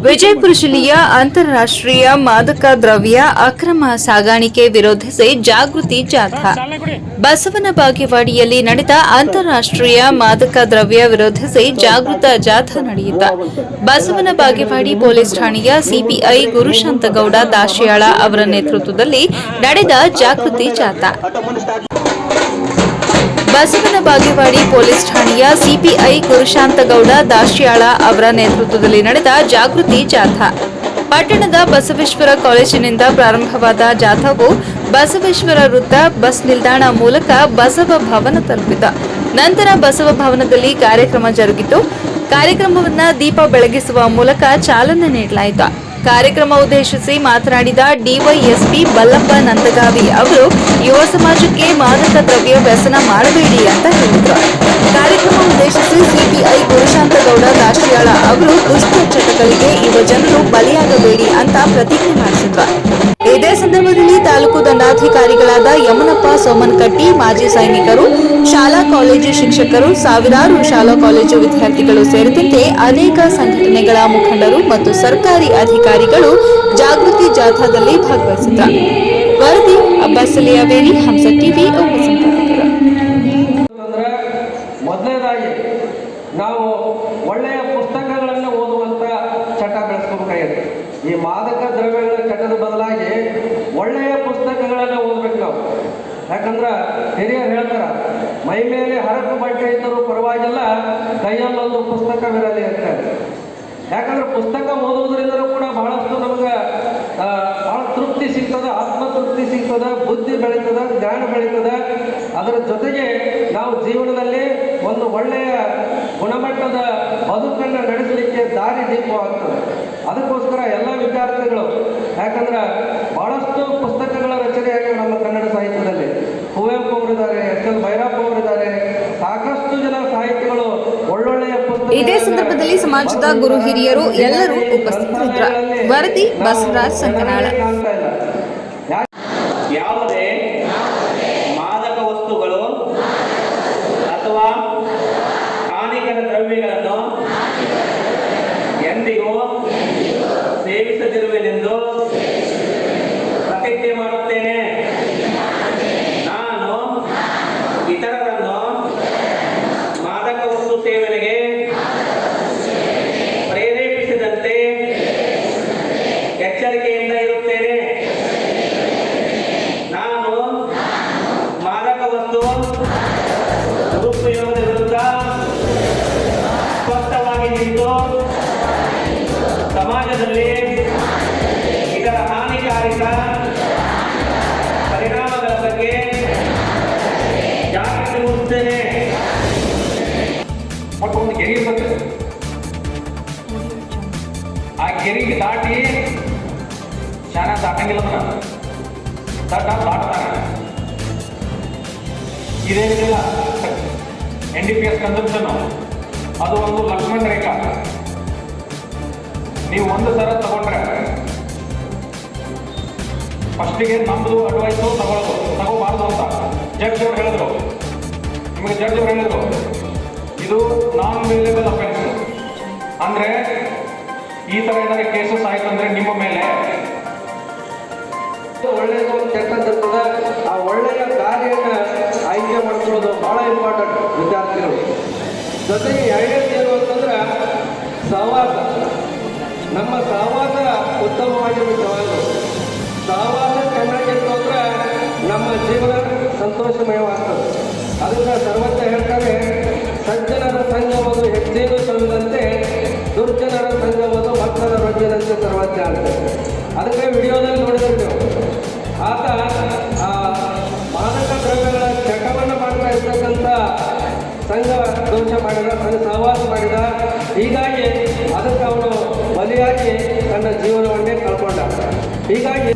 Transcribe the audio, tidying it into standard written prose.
ವಿಜಯಪುರ ಜಿಲ್ಲೆಯ ಅಂತಾರಾಷ್ಟ್ರೀಯ ಮಾದಕ ದ್ರವ್ಯ ಅಕ್ರಮ ಸಾಗಾಣಿಕೆ ವಿರೋಧಿಸಿ ಜಾಗೃತಿ ಜಾಥಾ ಬಸವನ ಬಾಗೇವಾಡಿಯಲ್ಲಿ ನಡೆದ ಅಂತಾರಾಷ್ಟ್ರೀಯ ಮಾದಕ ದ್ರವ್ಯ ವಿರೋಧಿಸಿ ಜಾಗೃತ ಜಾಥಾ ನಡೆಯಿತು. ಬಸವನ ಬಾಗೇವಾಡಿ ಪೊಲೀಸ್ ಠಾಣೆಯ ಸಿಪಿಐ ಗುರುಶಾಂತಗೌಡ ದಾಶಿಯಾಳ ಅವರ ನೇತೃತ್ವದಲ್ಲಿ ನಡೆದ ಜಾಗೃತಿ ಜಾಥಾ ಬಸವನ ಬಾಗೇವಾಡಿ ಪೊಲೀಸ್ ಠಾಣೆಯ ಸಿಪಿಐ ಗುರುಶಾಂತಗೌಡ ದಾಶಿಯಾಳ ಅವರ ನೇತೃತ್ವದಲ್ಲಿ ನಡೆದ ಜಾಗೃತಿ ಜಾಥಾ ಪಟ್ಟಣದ ಬಸವೇಶ್ವರ ಕಾಲೇಜಿನಿಂದ ಪ್ರಾರಂಭವಾದ ಜಾಥಾವು ಬಸವೇಶ್ವರ ವೃತ್ತ ಬಸ್ ನಿಲ್ದಾಣ ಮೂಲಕ ಬಸವ ಭವನ ತಲುಪಿತು. ನಂತರ ಬಸವ ಭವನದಲ್ಲಿ ಕಾರ್ಯಕ್ರಮ ಜರುಗಿತು. ಕಾರ್ಯಕ್ರಮವನ್ನು ದೀಪ ಬೆಳಗಿಸುವ ಮೂಲಕ ಚಾಲನೆ ನೀಡಲಾಯಿತು. ಕಾರ್ಯಕ್ರಮ ಉದ್ದೇಶಿಸಿ ಮಾತನಾಡಿದ ಡಿವೈಎಸ್ಪಿ ಬಲ್ಲಪ್ಪ ನಂದಗಾವಿ ಅವರು ಯುವ ಸಮಾಜಕ್ಕೆ ಮಾದಕ ದ್ರವ್ಯ ವ್ಯಸನ ಮಾಡಬೇಡಿ ಅಂತ ಹೇಳಿದರು. ಕಾರ್ಯಕ್ರಮ ಉದ್ದೇಶಿಸಿ ಸಿಪಿಐ ಗುರುಶಾಂತಗೌಡ ದಾಶಿಯಾಳ ಅವರು ದುಷ್ಟ ಚಟಗಳಿಗೆ ಯುವ ಜನರು ಬಲಿಯಾಗಬೇಡಿ ಅಂತ ಪ್ರತಿಜ್ಞೆ ಮಾಡಿಸಿದ್ರು. ಇದೇ ಸಂದರ್ಭದಲ್ಲಿ ತಾಲೂಕು ದಂಡಾಧಿಕಾರಿಗಳಾದ ಯಮನಪ್ಪ ಸೋಮನಕಟ್ಟಿ, ಮಾಜಿ ಸೈನಿಕರು, ಶಾಲಾ ಕಾಲೇಜು ಶಿಕ್ಷಕರು, ಸಾವಿರಾರು ಶಾಲಾ ಕಾಲೇಜು ವಿದ್ಯಾರ್ಥಿಗಳು ಸೇರಿದಂತೆ ಅನೇಕ ಸಂಘಟನೆಗಳ ಮುಖಂಡರು ಮತ್ತು ಸರ್ಕಾರಿ ಅಧಿಕಾರಿಗಳು ಜಾಗೃತಿ ಜಾಥಾದಲ್ಲಿ ಭಾಗವಹಿಸಿದರು. ವರದಿ ಅಬ್ಬಾಸ್ ಅಲಿಯಾವೇರಿ, ಹಂಸ ಟಿವಿ ಉಪಸಂಪಾದಕರು. ಮೊದಲನೇದಾಗಿ ನಾವು ಒಳ್ಳೆಯ ಪುಸ್ತಕಗಳನ್ನು ಓದುವಂತ ಚಟ ಬೆಳೆಸ್ಕೋಬೇಕಾಗಿದೆ. ಈ ಮಾದಕ ದ್ರವ್ಯಗಳ ಚಟದ ಬದಲಾಗಿ ಒಳ್ಳೆಯ ಪುಸ್ತಕಗಳನ್ನು ಓದ್ಬೇಕು ನಾವು. ಯಾಕಂದ್ರೆ ಹಿರಿಯರು ಹೇಳ್ತಾರ, ಮೈ ಮೇಲೆ ಹರಕು ಬಟ್ಟೆ ಇದ್ದರೂ ಪರವಾಗಿಲ್ಲ, ಕೈಯಲ್ಲೊಂದು ಪುಸ್ತಕವಿರಲಿ ಅಂತ. ಯಾಕಂದ್ರೆ ಪುಸ್ತಕ ಓದುವುದರಿಂದಲೂ ಕೂಡ ಬಹಳಷ್ಟು ನಮ್ಗೆ ಬಹಳ ತೃಪ್ತಿ ಸಿಗ್ತದೆ, ಆತ್ಮತೃಪ್ತಿ ಸಿಗ್ತದೆ, ಬುದ್ಧಿ ಬೆಳೀತದೆ, ಜ್ಞಾನ ಬೆಳೀತದೆ. ಅದರ ಜೊತೆಗೆ ನಾವು ಜೀವನದಲ್ಲಿ ಒಂದು ಒಳ್ಳೆಯ ಗುಣಮಟ್ಟದ ಬದುಕನ್ನು ನಡೆಸಲಿಕ್ಕೆ ದಾರಿ ದೀಪವಾಗ್ತದೆ. ಅದಕ್ಕೋಸ್ಕರ ಎಲ್ಲ ವಿದ್ಯಾರ್ಥಿಗಳು, ಯಾಕಂದ್ರೆ ಬಹಳಷ್ಟು ಪುಸ್ತಕಗಳ ರಚನೆಯಾಗಿ ನಮ್ಮ ಕನ್ನಡ ಸಾಹಿತ್ಯದಲ್ಲಿ ಕುವೆಂಪು ಅವರಿದ್ದಾರೆ, ಎಸ್.ಎಲ್. ಭೈರಪ್ಪ ಅವರಿದ್ದಾರೆ, ಸಾಕಷ್ಟು ಜನ ಸಾಹಿತಿಗಳು ಒಳ್ಳೊಳ್ಳೆಯ ಪುಸ್ತಕ. ಇದೇ ಸಂದರ್ಭದಲ್ಲಿ ಸಮಾಜದ ಗುರು ಹಿರಿಯರು ಎಲ್ಲರೂ ಉಪಸ್ಥಿತರಿದ್ದರು. ವರದಿ ಬಸವರಾಜ್ ಸಂಕನಾಳ. ಯಾವುದೇ ಮಾದಕ ವಸ್ತುಗಳು ಅಥವಾ ಹಾನಿಕರ ದ್ರವ್ಯಗಳನ್ನು ಎಂದಿಗೂ ಸೇವಿಸದಿರುವೆನೆಂದು ಪ್ರತಿಜ್ಞೆ ಮಾಡುತ್ತೇನೆ. ನಾನು ಇತರರನ್ನು ಮಾದಕ ವಸ್ತು ಸೇವನೆಗೆ ಪ್ರೇರೇಪಿಸಿದಂತೆ ಎಚ್ಚರಿಕೆಯಿಂದ ಇರುತ್ತೇನೆ. ನಾನು ಮಾದಕ ವಸ್ತು ದುರುಪಯೋಗದ ವಿರುದ್ಧ ಸ್ಪಷ್ಟವಾಗಿ ನಿಂತು ಸಮಾಜದಲ್ಲಿ ಇದರ ಹಾನಿಕಾರಕ ಪರಿಣಾಮಗಳ ಬಗ್ಗೆ ಜಾಗೃತಿ ಮೂಡಿಸುತ್ತೇನೆ. ಮತ್ತು ಒಂದು ಗೆರೆ ಇರ್ತದೆ, ಆ ಗೆರೆಗೆ ದಾಟಿ ಶಾನ ದಾಟಂಗಿಲ್ಲ, ದಾಟ್ತಾನೆ. ಇದೇನಿಲ್ಲ NDPS ಕನ್ಸಂಪ್ಷನ್, ಅದು ಒಂದು ಲಕ್ಷ್ಮಣ ರೇಖಾ. ನೀವು ಒಂದು ಸರ ತಗೊಂಡ್ರೆ ಫಸ್ಟಿಗೆ ನಮ್ಮದು ಅಡ್ವೈಸು ತಗೋಬಾರ್ದು ಅಂತ ಜಡ್ಜ್ ಅವ್ರು ಹೇಳಿದ್ರು. ನಿಮಗೆ ಜಡ್ಜ್ ಅವ್ರು ಹೇಳಿದ್ರು ಇದು ನಾನ್ ವೇಲೇಬಲ್ ಅಫೆನ್ಸ್, ಅಂದರೆ ಈ ಥರ ಏನಾದ್ರು ಕೇಸಸ್ ಆಯ್ತು ಅಂದರೆ ನಿಮ್ಮ ಮೇಲೆ ಒಳ್ಳೆಯದು ಕೆಟ್ಟದಿರ್ತದೆ. ಆ ಒಳ್ಳೆಯ ಕಾರ್ಯನ ಆಯ್ಕೆ ಮಾಡ್ಕೊಳ್ಳೋದು ಬಹಳ ಇಂಪಾರ್ಟೆಂಟ್ ವಿದ್ಯಾರ್ಥಿಗಳು. ಜೊತೆಗೆ ಎರಡನೇದು ಏನು ಅಂತಂದ್ರೆ ಸಹವಾಸ. ನಮ್ಮ ಸಹವಾಸ ಉತ್ತಮವಾಗಿರ್ಬೇಕು. ಸಹವಾಸ ಚೆನ್ನಾಗಿತ್ತು ಅಂದ್ರೆ ನಮ್ಮ ಜೀವನ ಸಂತೋಷಮಯವಾಗ್ತದೆ. ಅದಕ್ಕೆ ಸರ್ವಜ್ಞ ಹೇಳ್ತಾರೆ, ಸಜ್ಜನರ ಸಂಗಮದು ಹೆಚ್ಚೇನು ಸಲ್ಲದಂತೆ ದುರ್ಜನರ ಸಂಗಮದು ಭಕ್ತರ ರೊಜ್ಜನಂತೆ ಸರ್ವಜ್ಞ ಅಂತ. ಅದಕ್ಕೆ ವಿಡಿಯೋದಲ್ಲಿ ನೋಡಿದ್ರೆ ನೀವು ಆತ ಮಾದಕ ದ್ರವ್ಯಗಳ ಚಟವನ್ನು ಮಾಡ್ತಾ ಇರ್ತಕ್ಕಂಥ ಸಂಘ ದೋಷ ಮಾಡಿದ, ಸಹವಾಸ ಮಾಡಿದ. ಹೀಗಾಗಿ ಅದಕ್ಕೆ ಅವನು ಬಲಿಯಾಗಿ ತನ್ನ ಜೀವನವನ್ನೇ ಕಳ್ಕೊಂಡ. ಹೀಗಾಗಿ